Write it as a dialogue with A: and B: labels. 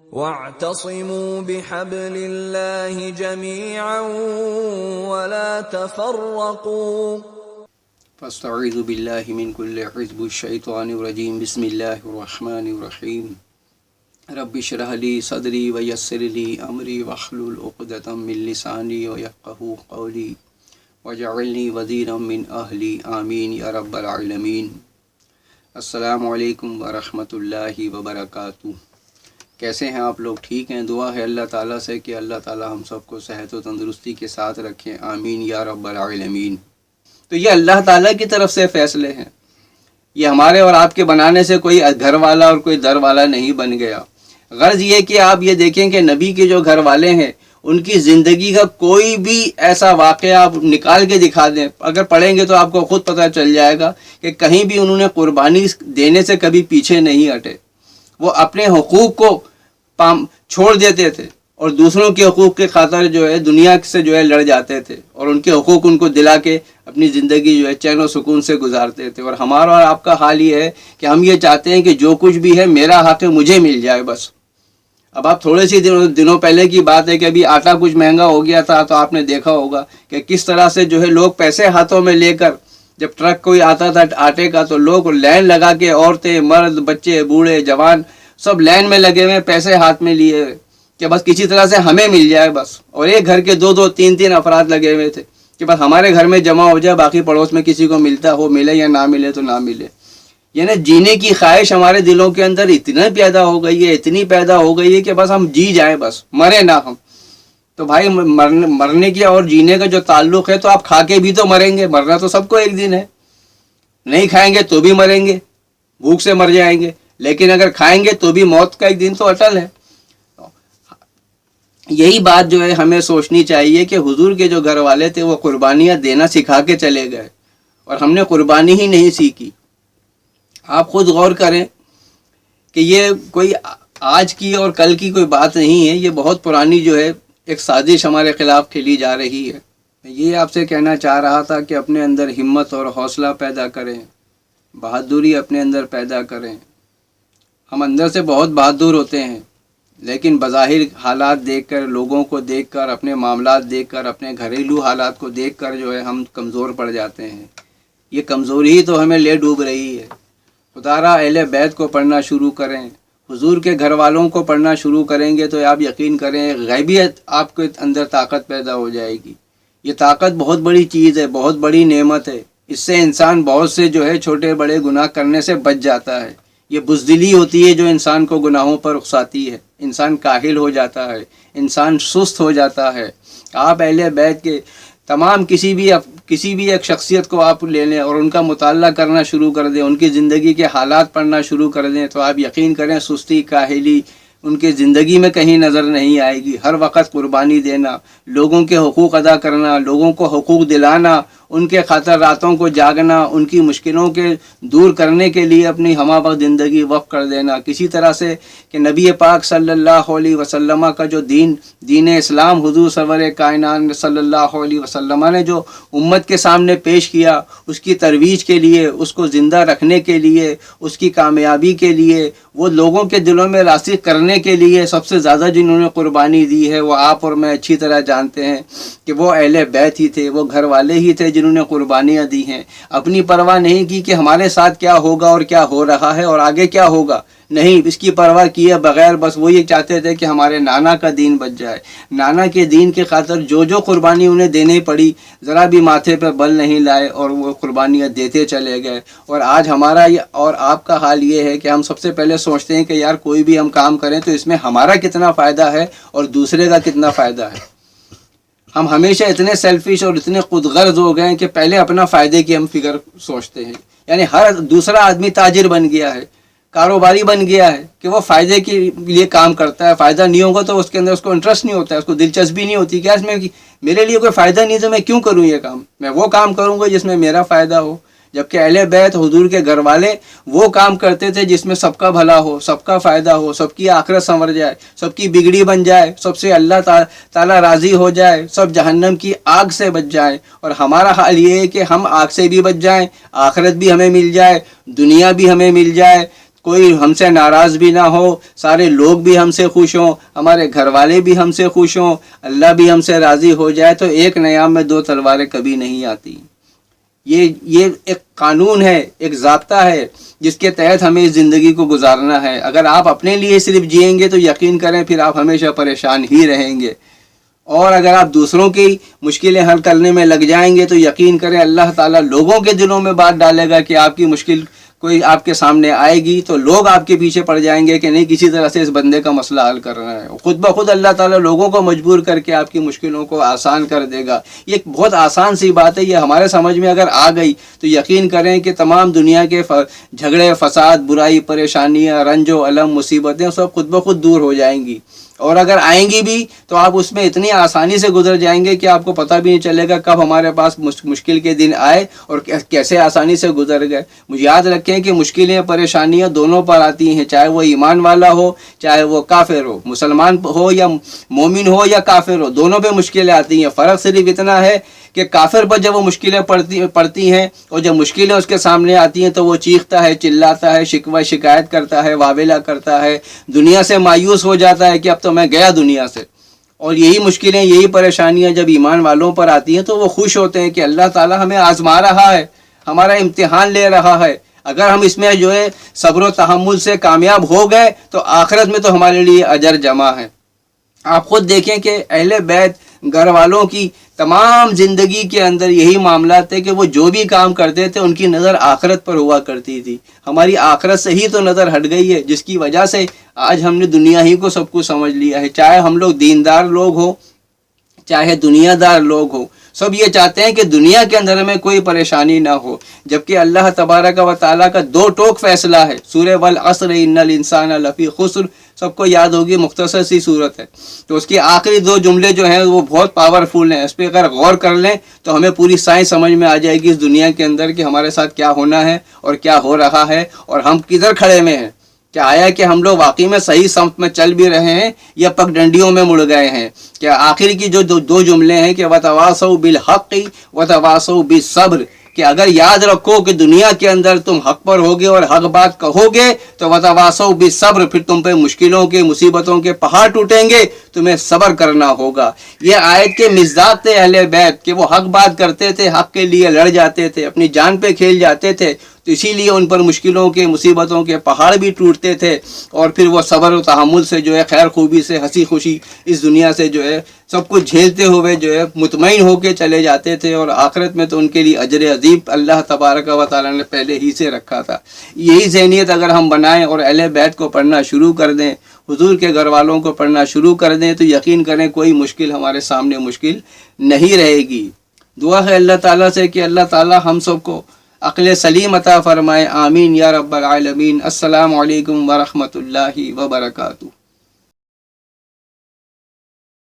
A: وَاعْتَصِمُوا بِحَبْلِ اللَّهِ جَمِيعًا وَلَا تَفَرَّقُوا
B: فاستعوذ باللہ من کل حزب الشیطان الرجیم بسم اللہ الرحمن الرحیم رب اشرح لی صدری ویسر لی امری واحلل عقدۃ من لسانی یفقہوا قولی واجعلنی وزیرا من اہلی آمین یا رب العالمین۔ السلام علیکم ورحمۃ اللہ وبرکاتہ۔ کیسے ہیں آپ لوگ؟ ٹھیک ہیں؟ دعا ہے اللہ تعالیٰ سے کہ اللہ تعالیٰ ہم سب کو صحت و تندرستی کے ساتھ رکھیں، آمین یا رب العالمین۔ تو یہ اللہ تعالیٰ کی طرف سے فیصلے ہیں، یہ ہمارے اور آپ کے بنانے سے کوئی گھر والا اور کوئی در والا نہیں بن گیا۔ غرض یہ کہ آپ یہ دیکھیں کہ نبی کے جو گھر والے ہیں ان کی زندگی کا کوئی بھی ایسا واقعہ آپ نکال کے دکھا دیں، اگر پڑھیں گے تو آپ کو خود پتہ چل جائے گا کہ کہیں بھی انہوں نے قربانی دینے سے کبھی پیچھے نہیں ہٹے۔ وہ اپنے حقوق کو چھوڑ دیتے تھے اور دوسروں کے حقوق کے خاطر جو ہے دنیا سے جو ہے لڑ جاتے تھے، اور ان کے حقوق ان کو دلا کے اپنی زندگی جو ہے چین و سکون سے گزارتے تھے۔ اور ہمارا اور آپ کا حال یہ ہے کہ ہم یہ چاہتے ہیں کہ جو کچھ بھی ہے میرا حق ہے، مجھے مل جائے بس۔ اب آپ تھوڑے سی دنوں پہلے کی بات ہے کہ ابھی آٹا کچھ مہنگا ہو گیا تھا، تو آپ نے دیکھا ہوگا کہ کس طرح سے جو ہے لوگ پیسے ہاتھوں میں لے کر، جب ٹرک کوئی آتا تھا آٹے کا تو لوگ لائن لگا کے، عورتیں مرد بچے بوڑھے جوان سب لائن میں لگے ہوئے، پیسے ہاتھ میں لیے ہوئے کہ بس کسی طرح سے ہمیں مل جائے بس۔ اور ایک گھر کے دو تین افراد لگے ہوئے تھے کہ بس ہمارے گھر میں جمع ہو جائے، باقی پڑوس میں کسی کو ملتا ہو، ملے یا نہ ملے تو نہ ملے۔ یعنی جینے کی خواہش ہمارے دلوں کے اندر اتنا پیدا ہو گئی ہے، اتنی پیدا ہو گئی ہے کہ بس ہم جی جائیں، بس مرے نہ ہم۔ تو بھائی مرنے کی اور جینے کا جو تعلق ہے، تو آپ کھا کے بھی تو مریں گے، مرنا تو سب کو ایک دن ہے۔ نہیں کھائیں گے تو بھی مریں گے، بھوک سے مر جائیں گے، لیکن اگر کھائیں گے تو بھی موت کا ایک دن تو اٹل ہے۔ یہی بات جو ہے ہمیں سوچنی چاہیے کہ حضور کے جو گھر والے تھے وہ قربانیاں دینا سکھا کے چلے گئے، اور ہم نے قربانی ہی نہیں سیکھی۔ آپ خود غور کریں کہ یہ کوئی آج کی اور کل کی کوئی بات نہیں ہے، یہ بہت پرانی جو ہے ایک سازش ہمارے خلاف کھیلی جا رہی ہے۔ یہ آپ سے کہنا چاہ رہا تھا کہ اپنے اندر ہمت اور حوصلہ پیدا کریں، بہادری اپنے اندر پیدا کریں۔ ہم اندر سے بہت بہادر ہوتے ہیں، لیکن بظاہر حالات دیکھ کر، لوگوں کو دیکھ کر، اپنے معاملات دیکھ کر، اپنے گھریلو حالات کو دیکھ کر جو ہے ہم کمزور پڑ جاتے ہیں۔ یہ کمزوری ہی تو ہمیں لے ڈوب رہی ہے۔ خدارا اہل بیت کو پڑھنا شروع کریں، حضور کے گھر والوں کو پڑھنا شروع کریں گے تو آپ یقین کریں غیبیت آپ کے اندر طاقت پیدا ہو جائے گی۔ یہ طاقت بہت بڑی چیز ہے، بہت بڑی نعمت ہے۔ اس سے انسان بہت سے جو ہے چھوٹے بڑے گناہ کرنے سے بچ جاتا ہے۔ یہ بزدلی ہوتی ہے جو انسان کو گناہوں پر اکساتی ہے، انسان کاہل ہو جاتا ہے، انسان سست ہو جاتا ہے۔ آپ اہل بیت کے تمام کسی بھی ایک شخصیت کو آپ لے لیں اور ان کا مطالعہ کرنا شروع کر دیں، ان کی زندگی کے حالات پڑھنا شروع کر دیں، تو آپ یقین کریں سستی کاہلی ان کے زندگی میں کہیں نظر نہیں آئے گی۔ ہر وقت قربانی دینا، لوگوں کے حقوق ادا کرنا، لوگوں کو حقوق دلانا، ان کے خاطر راتوں کو جاگنا، ان کی مشکلوں کے دور کرنے کے لیے اپنی ہمہ وقت زندگی وقف کر دینا، کسی طرح سے کہ نبی پاک صلی اللہ علیہ وسلم کا جو دین اسلام حضور سرور کائنات صلی اللہ علیہ وسلم نے جو امت کے سامنے پیش کیا، اس کی ترویج کے لیے، اس کو زندہ رکھنے کے لیے، اس کی کامیابی کے لیے، وہ لوگوں کے دلوں میں راسخ کرنے کے لیے سب سے زیادہ جنہوں نے قربانی دی ہے وہ آپ اور میں اچھی طرح جانتے ہیں کہ وہ اہل بیت ہی تھے، وہ گھر والے ہی تھے جنہوں نے قربانیاں دی ہیں۔ اپنی پرواہ نہیں کی کہ ہمارے ساتھ کیا ہوگا اور کیا ہو رہا ہے اور آگے کیا ہوگا، نہیں، اس کی پرواہ کیے بغیر بس وہ یہ چاہتے تھے کہ ہمارے نانا کا دین بچ جائے۔ نانا کے دین کے خاطر جو قربانی انہیں دینی پڑی، ذرا بھی ماتھے پہ بل نہیں لائے اور وہ قربانیاں دیتے چلے گئے۔ اور آج ہمارا اور آپ کا حال یہ ہے کہ ہم سب سے پہلے سوچتے ہیں کہ یار کوئی بھی ہم کام کریں تو اس میں ہمارا کتنا فائدہ ہے اور دوسرے کا کتنا فائدہ ہے۔ ہم ہمیشہ اتنے سیلفش اور اتنے خود غرض ہو گئے ہیں کہ پہلے اپنا فائدے کی ہم فکر سوچتے ہیں۔ یعنی ہر دوسرا آدمی تاجر بن گیا ہے، کاروباری بن گیا ہے کہ وہ فائدے کے لیے کام کرتا ہے۔ فائدہ نہیں ہوگا تو اس کے اندر اس کو انٹرسٹ نہیں ہوتا ہے، اس کو دلچسپی نہیں ہوتی کہ اس میں میرے لیے کوئی فائدہ نہیں تو میں کیوں کروں یہ کام، میں وہ کام کروں گا جس میں میرا فائدہ ہو۔ جبکہ اہل بیت حضور کے گھر والے وہ کام کرتے تھے جس میں سب کا بھلا ہو، سب کا فائدہ ہو، سب کی آخرت سنور جائے، سب کی بگڑی بن جائے، سب سے اللہ تعالیٰ راضی ہو جائے، سب جہنم کی آگ سے بچ جائیں۔ اور ہمارا حال یہ ہے کہ ہم آگ سے بھی بچ جائیں، آخرت بھی ہمیں مل جائے، دنیا بھی ہمیں مل جائے، کوئی ہم سے ناراض بھی نہ ہو، سارے لوگ بھی ہم سے خوش ہوں، ہمارے گھر والے بھی ہم سے خوش ہوں، اللہ بھی ہم سے راضی ہو جائے، تو ایک نیام میں دو تلواریں کبھی نہیں آتی۔ یہ ایک قانون ہے، ایک ضابطہ ہے جس کے تحت ہمیں اس زندگی کو گزارنا ہے۔ اگر آپ اپنے لیے صرف جئیں گے تو یقین کریں پھر آپ ہمیشہ پریشان ہی رہیں گے، اور اگر آپ دوسروں کی مشکلیں حل کرنے میں لگ جائیں گے تو یقین کریں اللہ تعالیٰ لوگوں کے دلوں میں بات ڈالے گا کہ آپ کی مشکل کوئی آپ کے سامنے آئے گی تو لوگ آپ کے پیچھے پڑ جائیں گے کہ نہیں کسی طرح سے اس بندے کا مسئلہ حل کرنا ہے۔ خود بخود اللہ تعالیٰ لوگوں کو مجبور کر کے آپ کی مشکلوں کو آسان کر دے گا۔ یہ ایک بہت آسان سی بات ہے، یہ ہمارے سمجھ میں اگر آ گئی تو یقین کریں کہ تمام دنیا کے جھگڑے، فساد، برائی، پریشانیاں، رنج و الم، مصیبتیں سب خود بخود دور ہو جائیں گی، اور اگر آئیں گی بھی تو آپ اس میں اتنی آسانی سے گزر جائیں گے کہ آپ کو پتہ بھی نہیں چلے گا کب ہمارے پاس مشکل کے دن آئے اور کیسے آسانی سے گزر گئے۔ مجھے یاد رکھیں کہ مشکلیں، پریشانیاں دونوں پر آتی ہیں، چاہے وہ ایمان والا ہو چاہے وہ کافر ہو، مسلمان ہو یا مومن ہو یا کافر ہو، دونوں پہ مشکلیں آتی ہیں۔ فرق صرف اتنا ہے کہ کافر پر جب وہ مشکلیں پڑتی ہیں اور جب مشکلیں اس کے سامنے آتی ہیں تو وہ چیختا ہے، چلاتا ہے، شکوہ شکایت کرتا ہے، واویلا کرتا ہے، دنیا سے مایوس ہو جاتا ہے کہ اب تو میں گیا دنیا سے۔ اور یہی مشکلیں، یہی پریشانیاں جب ایمان والوں پر آتی ہیں تو وہ خوش ہوتے ہیں کہ اللہ تعالیٰ ہمیں آزما رہا ہے، ہمارا امتحان لے رہا ہے، اگر ہم اس میں جو ہے صبر و تحمل سے کامیاب ہو گئے تو آخرت میں تو ہمارے لیے اجر جمع ہے۔ آپ خود دیکھیں کہ اہل بیت گھر والوں کی تمام زندگی کے اندر یہی معاملات تھے کہ وہ جو بھی کام کرتے تھے ان کی نظر آخرت پر ہوا کرتی تھی۔ ہماری آخرت سے ہی تو نظر ہٹ گئی ہے، جس کی وجہ سے آج ہم نے دنیا ہی کو سب کچھ سمجھ لیا ہے، چاہے ہم لوگ دیندار لوگ ہوں چاہے دنیا دار لوگ ہوں، سب یہ چاہتے ہیں کہ دنیا کے اندر میں کوئی پریشانی نہ ہو، جبکہ اللہ تبارک و تعالیٰ کا دو ٹوک فیصلہ ہے۔ سورہ والعصر ان الانسان لفی خسر سب کو یاد ہوگی، مختصر سی صورت ہے، تو اس کے آخری دو جملے جو ہیں وہ بہت پاورفل ہیں، اس پہ اگر غور کر لیں تو ہمیں پوری سائنس سمجھ میں آ جائے گی اس دنیا کے اندر کہ ہمارے ساتھ کیا ہونا ہے اور کیا ہو رہا ہے اور ہم کدھر کھڑے میں ہیں۔ کیا آیا کہ ہم لوگ واقعی میں صحیح سمت میں چل بھی رہے ہیں یا پگ ڈنڈیوں میں مڑ گئے ہیں؟ کیا آخر کی جو دو جملے ہیں کہ وَتَوَاصَوْا بِالْحَقِّ وَتَوَاصَوْا بِالصَّبْرِ، کہ اگر یاد رکھو کہ دنیا کے اندر تم حق پر ہوگے اور حق بات کہو گے تو وَتَوَاصَوْا بِالصَّبْرِ، پھر تم پہ مشکلوں کے، مصیبتوں کے پہاڑ ٹوٹیں گے، تمہیں صبر کرنا ہوگا۔ یہ آیت کے مصداق تھے اہل بیت کہ وہ حق بات کرتے تھے، حق کے لیے لڑ جاتے تھے، اپنی جان پہ کھیل جاتے تھے، تو اسی لیے ان پر مشکلوں کے، مصیبتوں کے پہاڑ بھی ٹوٹتے تھے، اور پھر وہ صبر و تحمل سے جو ہے خیر خوبی سے، ہنسی خوشی اس دنیا سے جو ہے سب کچھ جھیلتے ہوئے جو ہے مطمئن ہو کے چلے جاتے تھے، اور آخرت میں تو ان کے لیے اجر عظیم اللہ تبارک و تعالیٰ نے پہلے ہی سے رکھا تھا۔ یہی ذہنیت اگر ہم بنائیں اور اہل بیت کو پڑھنا شروع کر دیں، حضور کے گھر والوں کو پڑھنا شروع کر دیں، تو یقین کریں کوئی مشکل ہمارے سامنے مشکل نہیں رہے گی۔ دعا ہے اللہ تعالیٰ سے کہ اللہ تعالیٰ ہم سب کو عقل سلیم عطا فرمائے، آمین یا رب العالمین۔ السلام علیکم ورحمۃ اللہ وبرکاتہ۔